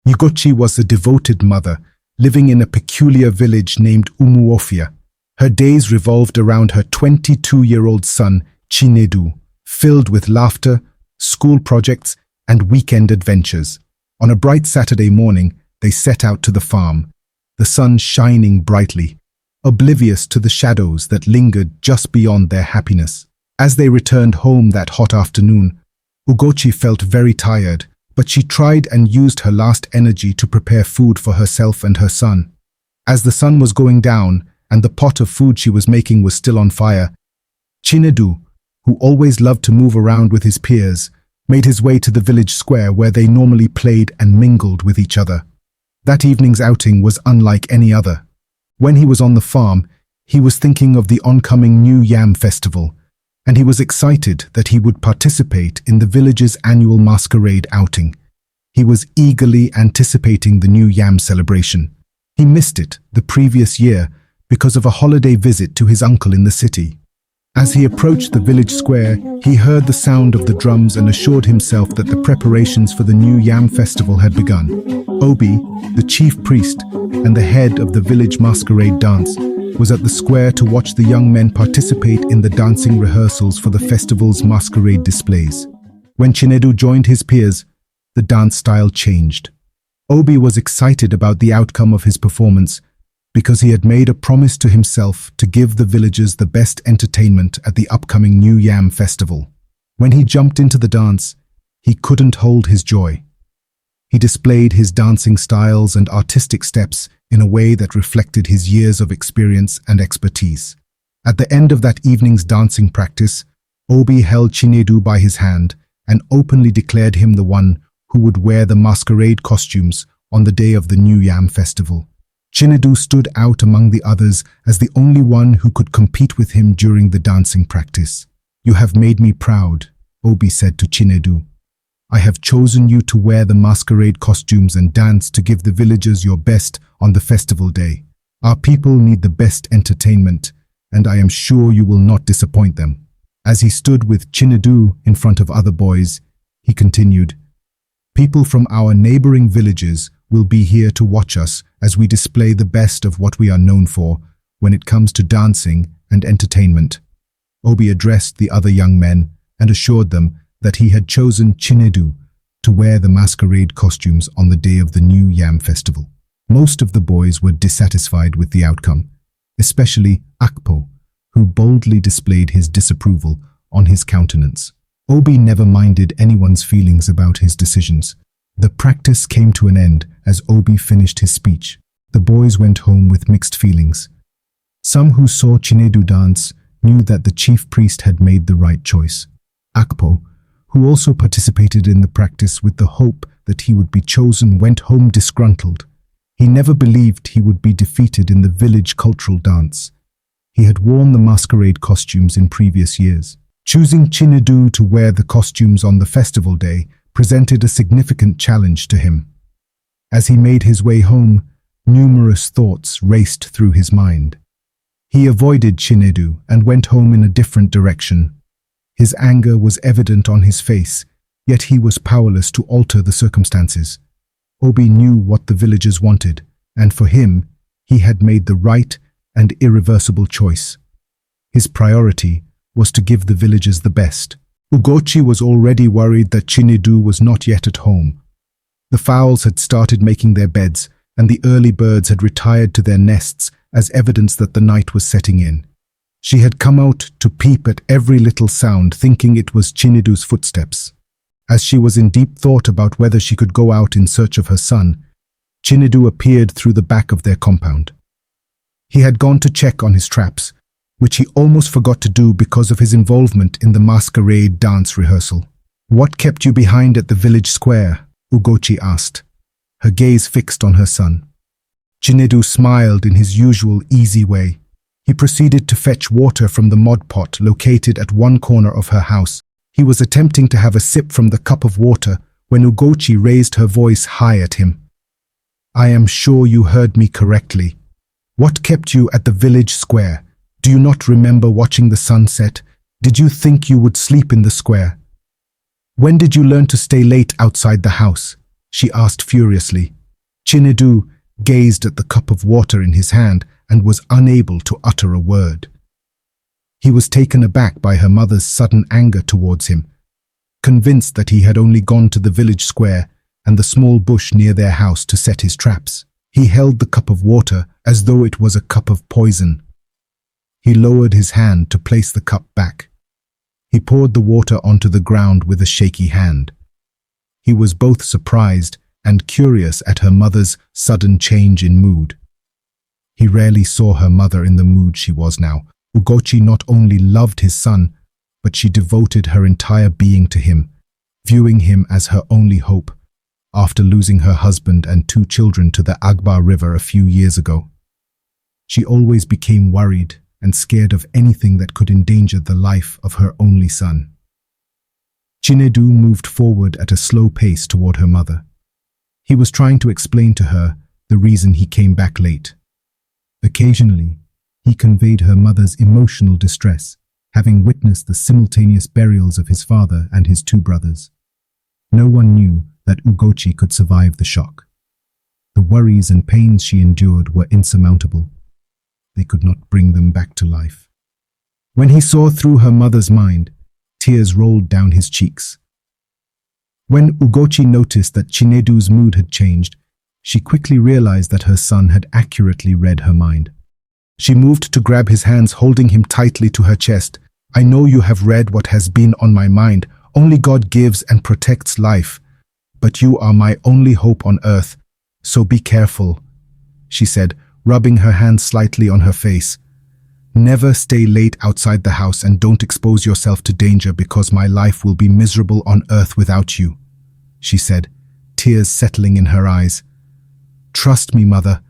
Ugochi was a devoted mother, living in a peculiar village named Umuofia. Her days revolved around her 22-year-old son, Chinedu, filled with laughter, school projects, and weekend adventures. On a bright Saturday morning, they set out to the farm, the sun shining brightly, oblivious to the shadows that lingered just beyond their happiness. As they returned home that hot afternoon, Ugochi felt very tired, but she tried and used her last energy to prepare food for herself and her son. As the sun was going down and the pot of food she was making was still on fire, Chinedu, who always loved to move around with his peers, made his way to the village square where they normally played and mingled with each other. That evening's outing was unlike any other. When he was on the farm, he was thinking of the oncoming new Yam Festival, and he was excited that he would participate in the village's annual masquerade outing. He was eagerly anticipating the new Yam celebration. He missed it the previous year because of a holiday visit to his uncle in the city. As he approached the village square, he heard the sound of the drums and assured himself that the preparations for the new Yam Festival had begun. Obi, the chief priest and the head of the village masquerade dance, was at the square to watch the young men participate in the dancing rehearsals for the festival's masquerade displays. When Chinedu joined his peers, the dance style changed. Obi was excited about the outcome of his performance because he had made a promise to himself to give the villagers the best entertainment at the upcoming New Yam Festival. When he jumped into the dance, he couldn't hold his joy. He displayed his dancing styles and artistic steps in a way that reflected his years of experience and expertise. At the end of that evening's dancing practice, Obi held Chinedu by his hand and openly declared him the one who would wear the masquerade costumes on the day of the New Yam Festival. Chinedu stood out among the others as the only one who could compete with him during the dancing practice. "You have made me proud," Obi said to Chinedu. "I have chosen you to wear the masquerade costumes and dance to give the villagers your best on the festival day. Our people need the best entertainment, and I am sure you will not disappoint them." As he stood with Chinedu in front of other boys, he continued, "People from our neighboring villages will be here to watch us as we display the best of what we are known for when it comes to dancing and entertainment." Obi addressed the other young men and assured them that he had chosen Chinedu to wear the masquerade costumes on the day of the new Yam Festival. Most of the boys were dissatisfied with the outcome, especially Akpo, who boldly displayed his disapproval on his countenance. Obi never minded anyone's feelings about his decisions. The practice came to an end as Obi finished his speech. The boys went home with mixed feelings. Some who saw Chinedu dance knew that the chief priest had made the right choice. Akpo, who also participated in the practice with the hope that he would be chosen, went home disgruntled. He never believed he would be defeated in the village cultural dance. He had worn the masquerade costumes in previous years. Choosing Chinedu to wear the costumes on the festival day presented a significant challenge to him. As he made his way home, numerous thoughts raced through his mind. He avoided Chinedu and went home in a different direction. His anger was evident on his face, yet he was powerless to alter the circumstances. Obi knew what the villagers wanted, and for him, he had made the right and irreversible choice. His priority was to give the villagers the best. Ugochi was already worried that Chinedu was not yet at home. The fowls had started making their beds, and the early birds had retired to their nests as evidence that the night was setting in. She had come out to peep at every little sound, thinking it was Chinedu's footsteps. As she was in deep thought about whether she could go out in search of her son, Chinedu appeared through the back of their compound. He had gone to check on his traps, which he almost forgot to do because of his involvement in the masquerade dance rehearsal. "What kept you behind at the village square?" Ugochi asked, her gaze fixed on her son. Chinedu smiled in his usual easy way. He proceeded to fetch water from the mud pot located at one corner of her house. He was attempting to have a sip from the cup of water when Ugochi raised her voice high at him. "I am sure you heard me correctly. What kept you at the village square? Do you not remember watching the sunset? Did you think you would sleep in the square? When did you learn to stay late outside the house?" she asked furiously. Chinedu gazed at the cup of water in his hand and was unable to utter a word. He was taken aback by her mother's sudden anger towards him, convinced that he had only gone to the village square and the small bush near their house to set his traps. He held the cup of water as though it was a cup of poison. He lowered his hand to place the cup back. He poured the water onto the ground with a shaky hand. He was both surprised and curious at her mother's sudden change in mood. He rarely saw her mother in the mood she was now. Ugochi not only loved his son, but she devoted her entire being to him, viewing him as her only hope, after losing her husband and 2 children to the Agba River a few years ago. She always became worried and scared of anything that could endanger the life of her only son. Chinedu moved forward at a slow pace toward her mother. He was trying to explain to her the reason he came back late. Occasionally, he conveyed her mother's emotional distress, having witnessed the simultaneous burials of his father and his 2 brothers. No one knew that Ugochi could survive the shock. The worries and pains she endured were insurmountable. They could not bring them back to life. When he saw through her mother's mind, tears rolled down his cheeks. When Ugochi noticed that Chinedu's mood had changed, she quickly realized that her son had accurately read her mind. She moved to grab his hands, holding him tightly to her chest. "I know you have read what has been on my mind. Only God gives and protects life. But you are my only hope on earth, so be careful," she said, rubbing her hand slightly on her face. "Never stay late outside the house and don't expose yourself to danger because my life will be miserable on earth without you," she said, tears settling in her eyes. "Trust me, mother.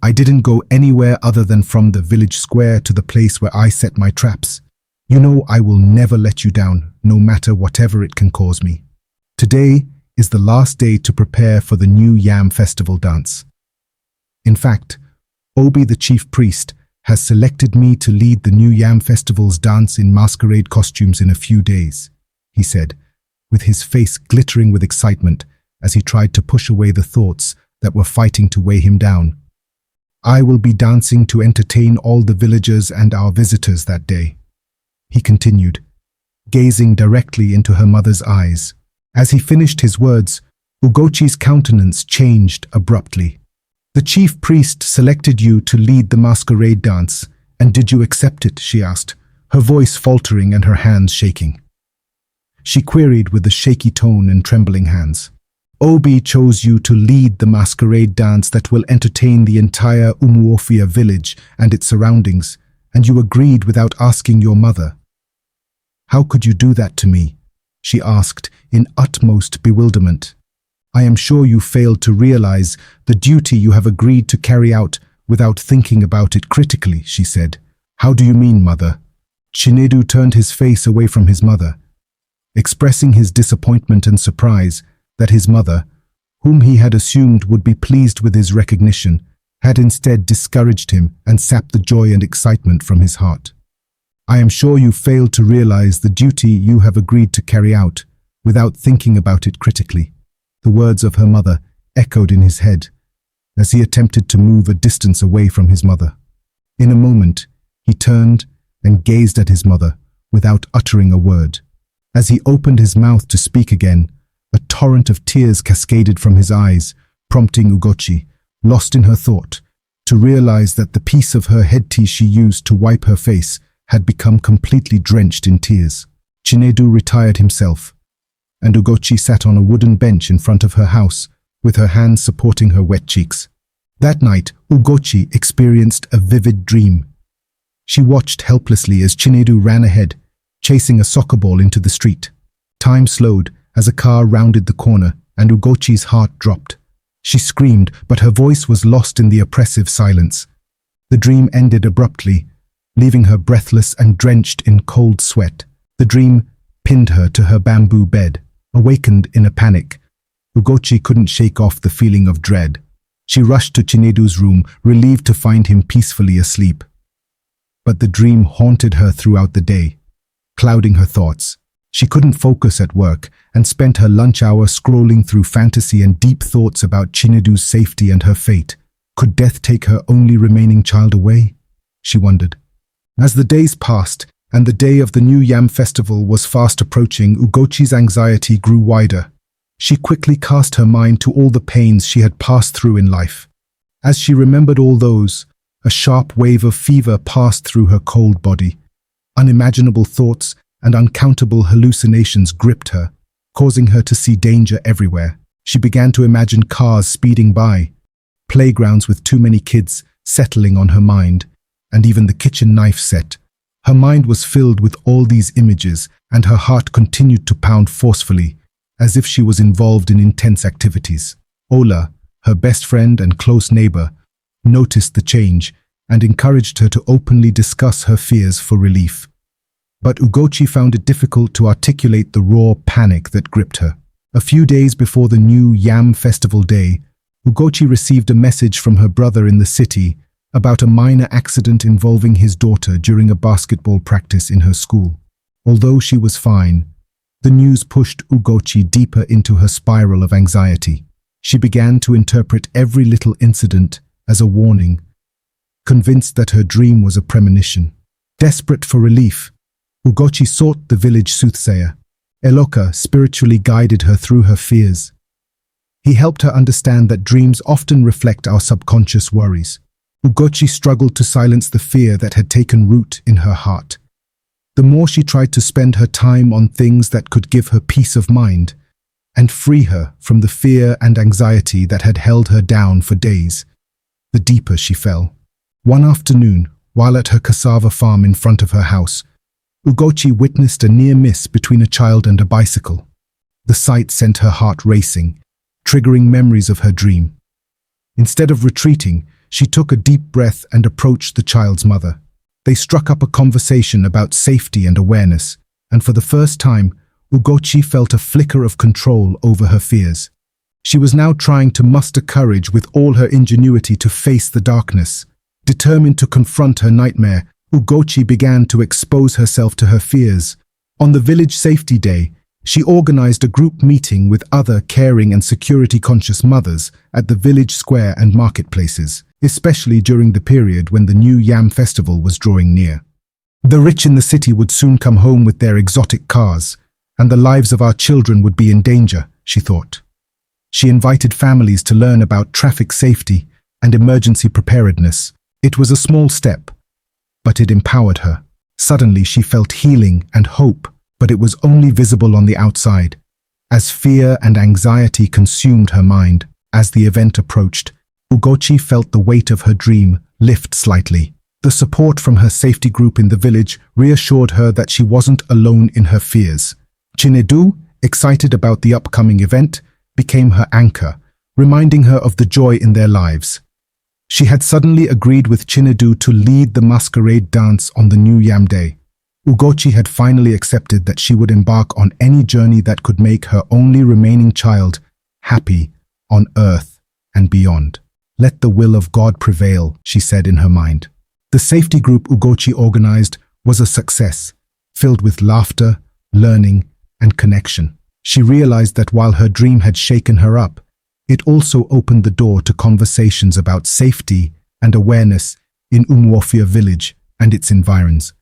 I didn't go anywhere other than from the village square to the place where I set my traps. You know I will never let you down, no matter whatever it can cause me. Today is the last day to prepare for the new Yam Festival dance. In fact, Obi, the chief priest, has selected me to lead the new Yam Festival's dance in masquerade costumes in a few days," he said, with his face glittering with excitement as he tried to push away the thoughts that were fighting to weigh him down. "I will be dancing to entertain all the villagers and our visitors that day," he continued, gazing directly into her mother's eyes. As he finished his words, Ugochi's countenance changed abruptly. "The chief priest selected you to lead the masquerade dance, and did you accept it?" she asked, her voice faltering and her hands shaking. She queried with a shaky tone and trembling hands. "Obi chose you to lead the masquerade dance that will entertain the entire Umuofia village and its surroundings, and you agreed without asking your mother. How could you do that to me?" she asked in utmost bewilderment. "I am sure you failed to realize the duty you have agreed to carry out without thinking about it critically," she said. "How do you mean, mother?" Chinedu turned his face away from his mother, expressing his disappointment and surprise that his mother, whom he had assumed would be pleased with his recognition, had instead discouraged him and sapped the joy and excitement from his heart. "I am sure you failed to realize the duty you have agreed to carry out without thinking about it critically." The words of her mother echoed in his head as he attempted to move a distance away from his mother. In a moment, he turned and gazed at his mother without uttering a word. As he opened his mouth to speak again, a torrent of tears cascaded from his eyes, prompting Ugochi, lost in her thought, to realize that the piece of her headpiece she used to wipe her face had become completely drenched in tears. Chinedu retired himself, and Ugochi sat on a wooden bench in front of her house, with her hands supporting her wet cheeks. That night, Ugochi experienced a vivid dream. She watched helplessly as Chinedu ran ahead, chasing a soccer ball into the street. Time slowed as a car rounded the corner, and Ugochi's heart dropped. She screamed, but her voice was lost in the oppressive silence. The dream ended abruptly, leaving her breathless and drenched in cold sweat. The dream pinned her to her bamboo bed. Awakened in a panic, Ugochi couldn't shake off the feeling of dread. She rushed to Chinedu's room, relieved to find him peacefully asleep. But the dream haunted her throughout the day, clouding her thoughts. She couldn't focus at work and spent her lunch hour scrolling through fantasy and deep thoughts about Chinedu's safety and her fate. Could death take her only remaining child away? She wondered. As the days passed and the day of the new Yam Festival was fast approaching, Ugochi's anxiety grew wider. She quickly cast her mind to all the pains she had passed through in life. As she remembered all those, a sharp wave of fever passed through her cold body. Unimaginable thoughts and uncountable hallucinations gripped her, causing her to see danger everywhere. She began to imagine cars speeding by, playgrounds with too many kids settling on her mind, and even the kitchen knife set. Her mind was filled with all these images, and her heart continued to pound forcefully, as if she was involved in intense activities. Ola, her best friend and close neighbor, noticed the change and encouraged her to openly discuss her fears for relief. But Ugochi found it difficult to articulate the raw panic that gripped her. A few days before the new Yam Festival day, Ugochi received a message from her brother in the city about a minor accident involving his daughter during a basketball practice in her school. Although she was fine, the news pushed Ugochi deeper into her spiral of anxiety. She began to interpret every little incident as a warning, convinced that her dream was a premonition. Desperate for relief, Ugochi sought the village soothsayer. Eloka spiritually guided her through her fears. He helped her understand that dreams often reflect our subconscious worries. Ugochi struggled to silence the fear that had taken root in her heart. The more she tried to spend her time on things that could give her peace of mind and free her from the fear and anxiety that had held her down for days, the deeper she fell. One afternoon, while at her cassava farm in front of her house, Ugochi witnessed a near miss between a child and a bicycle. The sight sent her heart racing, triggering memories of her dream. Instead of retreating, she took a deep breath and approached the child's mother. They struck up a conversation about safety and awareness, and for the first time, Ugochi felt a flicker of control over her fears. She was now trying to muster courage with all her ingenuity to face the darkness. Determined to confront her nightmare, Ugochi began to expose herself to her fears. On the village safety day, she organized a group meeting with other caring and security-conscious mothers at the village square and marketplaces, especially during the period when the new Yam Festival was drawing near. The rich in the city would soon come home with their exotic cars, and the lives of our children would be in danger, she thought. She invited families to learn about traffic safety and emergency preparedness. It was a small step, but it empowered her. Suddenly she felt healing and hope, but it was only visible on the outside, as fear and anxiety consumed her mind. As the event approached, Ugochi felt the weight of her dream lift slightly. The support from her safety group in the village reassured her that she wasn't alone in her fears. Chinedu, excited about the upcoming event, became her anchor, reminding her of the joy in their lives. She had suddenly agreed with Chinedu to lead the masquerade dance on the new Yam Day. Ugochi had finally accepted that she would embark on any journey that could make her only remaining child happy on earth and beyond. Let the will of God prevail, she said in her mind. The safety group Ugochi organized was a success, filled with laughter, learning, and connection. She realized that while her dream had shaken her up, it also opened the door to conversations about safety and awareness in Umuofia village and its environs.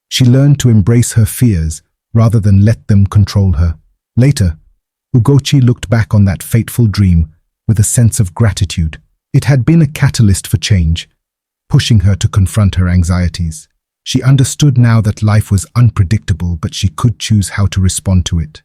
She learned to embrace her fears rather than let them control her. Later, Ugochi looked back on that fateful dream with a sense of gratitude. It had been a catalyst for change, pushing her to confront her anxieties. She understood now that life was unpredictable, but she could choose how to respond to it.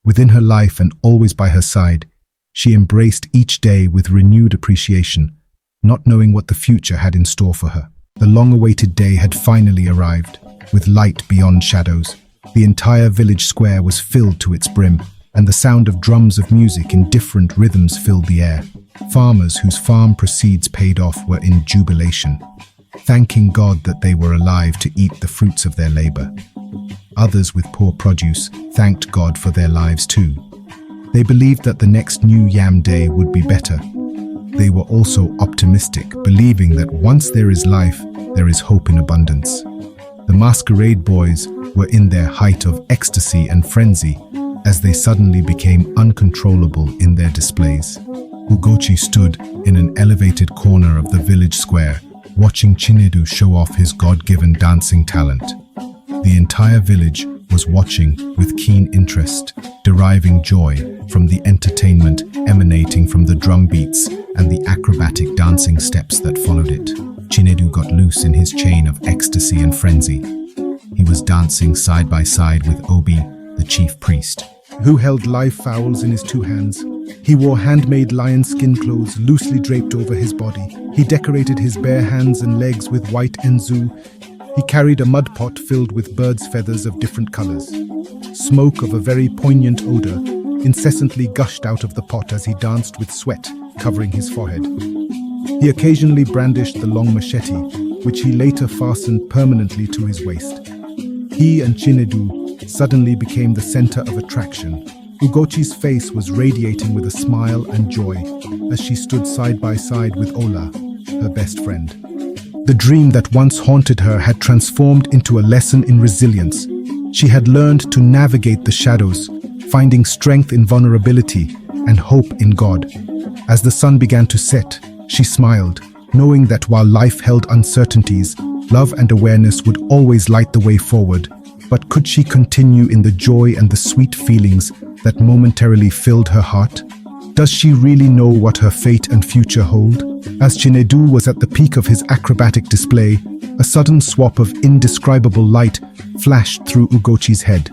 Within her life and always by her side, she embraced each day with renewed appreciation, not knowing what the future had in store for her. The long-awaited day had finally arrived, with light beyond shadows. The entire village square was filled to its brim, and the sound of drums of music in different rhythms filled the air. Farmers whose farm proceeds paid off were in jubilation, thanking God that they were alive to eat the fruits of their labor. Others with poor produce thanked God for their lives too. They believed that the next new Yam Day would be better. They were also optimistic, believing that once there is life, there is hope in abundance. The masquerade boys were in their height of ecstasy and frenzy as they suddenly became uncontrollable in their displays. Ugochi stood in an elevated corner of the village square, watching Chinedu show off his God-given dancing talent. The entire village was watching with keen interest, deriving joy from the entertainment emanating from the drum beats and the acrobatic dancing steps that followed it. Chinedu got loose in his chain of ecstasy and frenzy. He was dancing side by side with Obi, the chief priest, who held live fowls in his two hands. He wore handmade lion skin clothes loosely draped over his body. He decorated his bare hands and legs with white enzu. He carried a mud pot filled with birds' feathers of different colors. Smoke of a very poignant odor incessantly gushed out of the pot as he danced with sweat covering his forehead. He occasionally brandished the long machete, which he later fastened permanently to his waist. He and Chinedu suddenly became the center of attraction. Ugochi's face was radiating with a smile and joy as she stood side by side with Ola, her best friend. The dream that once haunted her had transformed into a lesson in resilience. She had learned to navigate the shadows, finding strength in vulnerability and hope in God. As the sun began to set, she smiled, knowing that while life held uncertainties, love and awareness would always light the way forward. But could she continue in the joy and the sweet feelings that momentarily filled her heart? Does she really know what her fate and future hold? As Chinedu was at the peak of his acrobatic display, a sudden swap of indescribable light flashed through Ugochi's head.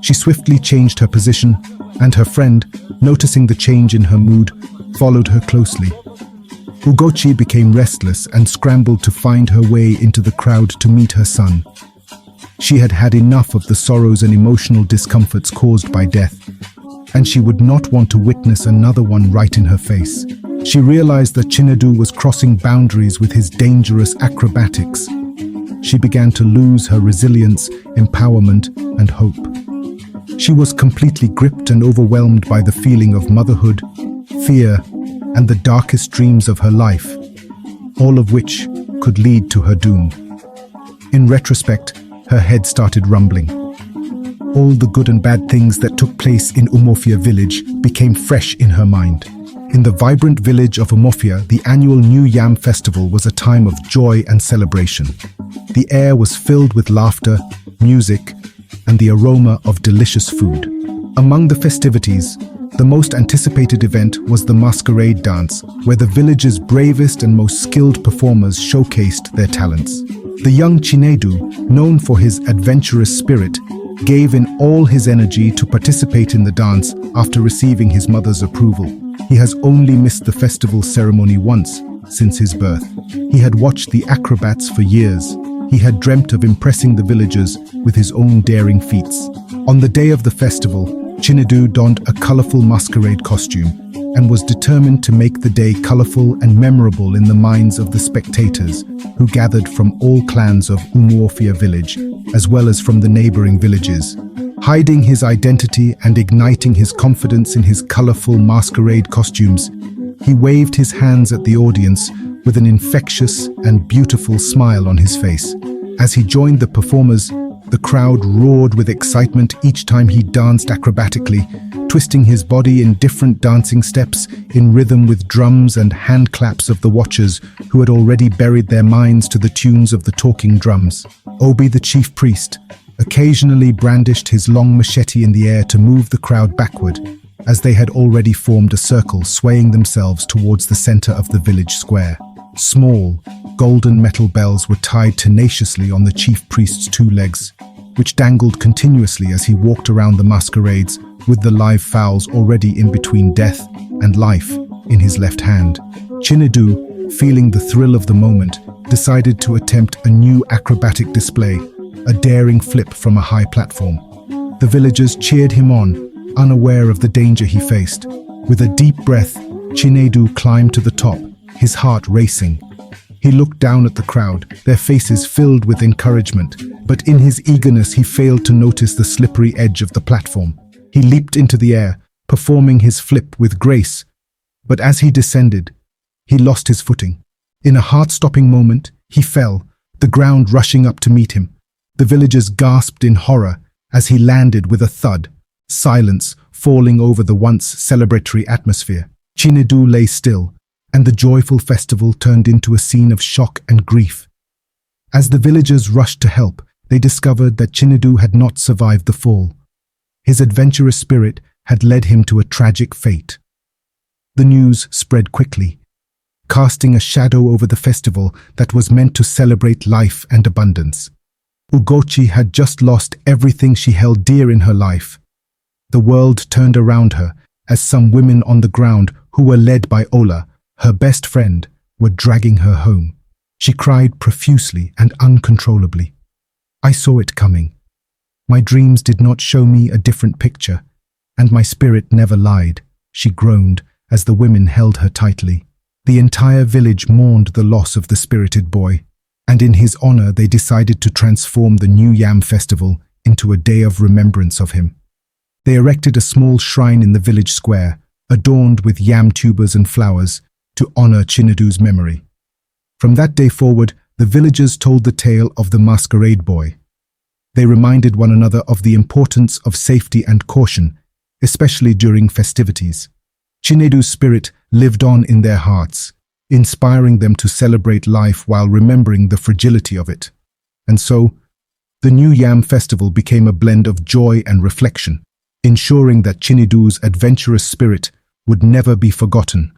She swiftly changed her position, and her friend, noticing the change in her mood, followed her closely. Ugochi became restless and scrambled to find her way into the crowd to meet her son. She had had enough of the sorrows and emotional discomforts caused by death, and she would not want to witness another one right in her face. She realized that Chinedu was crossing boundaries with his dangerous acrobatics. She began to lose her resilience, empowerment, and hope. She was completely gripped and overwhelmed by the feeling of motherhood, fear, and the darkest dreams of her life, all of which could lead to her doom. In retrospect, her head started rumbling. All the good and bad things that took place in Umuofia village became fresh in her mind. In the vibrant village of Umuofia, the annual New Yam Festival was a time of joy and celebration. The air was filled with laughter, music, and the aroma of delicious food. Among the festivities, the most anticipated event was the masquerade dance, where the village's bravest and most skilled performers showcased their talents. The young Chinedu, known for his adventurous spirit, gave in all his energy to participate in the dance after receiving his mother's approval. He has only missed the festival ceremony once since his birth. He had watched the acrobats for years. He had dreamt of impressing the villagers with his own daring feats. On the day of the festival, Chinedu donned a colorful masquerade costume and was determined to make the day colorful and memorable in the minds of the spectators who gathered from all clans of Umuofia village, as well as from the neighboring villages. Hiding his identity and igniting his confidence in his colorful masquerade costumes, he waved his hands at the audience with an infectious and beautiful smile on his face. As he joined the performers, the crowd roared with excitement each time he danced acrobatically, twisting his body in different dancing steps in rhythm with drums and hand claps of the watchers who had already buried their minds to the tunes of the talking drums. Obi, the chief priest, occasionally brandished his long machete in the air to move the crowd backward, as they had already formed a circle, swaying themselves towards the center of the village square. Small, golden metal bells were tied tenaciously on the chief priest's two legs, which dangled continuously as he walked around the masquerades with the live fowls already in between death and life in his left hand. Chinedu, feeling the thrill of the moment, decided to attempt a new acrobatic display, a daring flip from a high platform. The villagers cheered him on, unaware of the danger he faced. With a deep breath, Chinedu climbed to the top, his heart racing. He looked down at the crowd, their faces filled with encouragement, but in his eagerness he failed to notice the slippery edge of the platform. He leaped into the air, performing his flip with grace, but as he descended, he lost his footing. In a heart-stopping moment, he fell, the ground rushing up to meet him. The villagers gasped in horror as he landed with a thud, silence falling over the once celebratory atmosphere. Chinedu lay still, and the joyful festival turned into a scene of shock and grief. As the villagers rushed to help, they discovered that Chinedu had not survived the fall. His adventurous spirit had led him to a tragic fate. The news spread quickly, casting a shadow over the festival that was meant to celebrate life and abundance. Ugochi had just lost everything she held dear in her life. The world turned around her as some women on the ground, who were led by Ola, her best friend, were dragging her home. She cried profusely and uncontrollably. I saw it coming. My dreams did not show me a different picture, and my spirit never lied, she groaned as the women held her tightly. The entire village mourned the loss of the spirited boy, and in his honor they decided to transform the new Yam Festival into a day of remembrance of him. They erected a small shrine in the village square, adorned with yam tubers and flowers, to honor Chinedu's memory. From that day forward, the villagers told the tale of the masquerade boy. They reminded one another of the importance of safety and caution, especially during festivities. Chinedu's spirit lived on in their hearts, inspiring them to celebrate life while remembering the fragility of it. And so, the new Yam Festival became a blend of joy and reflection, ensuring that Chinedu's adventurous spirit would never be forgotten.